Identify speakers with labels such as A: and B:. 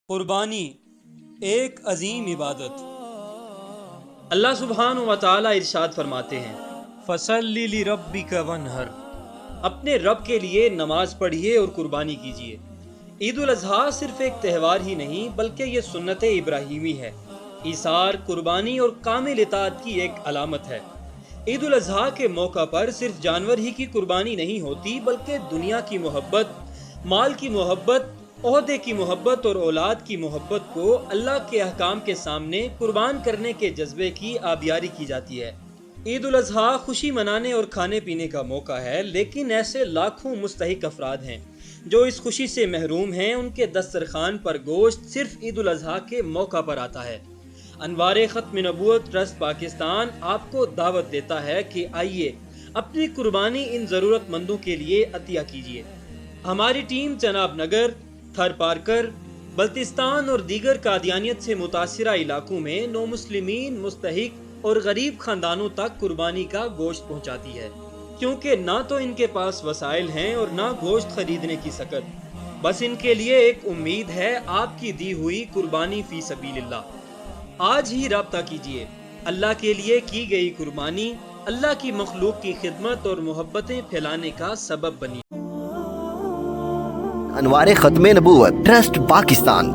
A: قربانی ایک عظیم عبادت۔
B: اللہ سبحانہ و تعالیٰ ارشاد فرماتے ہیں،
A: فصلی لربک وانحر،
B: اپنے رب کے لیے نماز پڑھیے اور قربانی کیجیے۔ عید الاضحیٰ صرف ایک تہوار ہی نہیں بلکہ یہ سنت ابراہیمی ہے، ایثار، قربانی اور کامل اطاعت کی ایک علامت ہے۔ عید الاضحیٰ کے موقع پر صرف جانور ہی کی قربانی نہیں ہوتی بلکہ دنیا کی محبت، مال کی محبت، عہدے کی محبت اور اولاد کی محبت کو اللہ کے احکام کے سامنے قربان کرنے کے جذبے کی آبیاری کی جاتی ہے۔ عید الاضحیٰ خوشی منانے اور کھانے پینے کا موقع ہے، لیکن ایسے لاکھوں مستحق افراد ہیں جو اس خوشی سے محروم ہیں۔ ان کے دسترخوان پر گوشت صرف عید الاضحیٰ کے موقع پر آتا ہے۔ انوار ختم نبوت ٹرسٹ پاکستان آپ کو دعوت دیتا ہے کہ آئیے اپنی قربانی ان ضرورت مندوں کے لیے عطیہ کیجیے۔ ہماری ٹیم چناب نگر، تھر پارکر، بلتستان اور دیگر قادیانیت سے متاثرہ علاقوں میں نومسلمین، مستحق اور غریب خاندانوں تک قربانی کا گوشت پہنچاتی ہے، کیونکہ نہ تو ان کے پاس وسائل ہیں اور نہ گوشت خریدنے کی سکت، بس ان کے لیے ایک امید ہے، آپ کی دی ہوئی قربانی فی سبیل اللہ۔ آج ہی رابطہ کیجیے۔ اللہ کے لیے کی گئی قربانی اللہ کی مخلوق کی خدمت اور محبتیں پھیلانے کا سبب بنی۔
C: انوار ختم نبوت ٹرسٹ پاکستان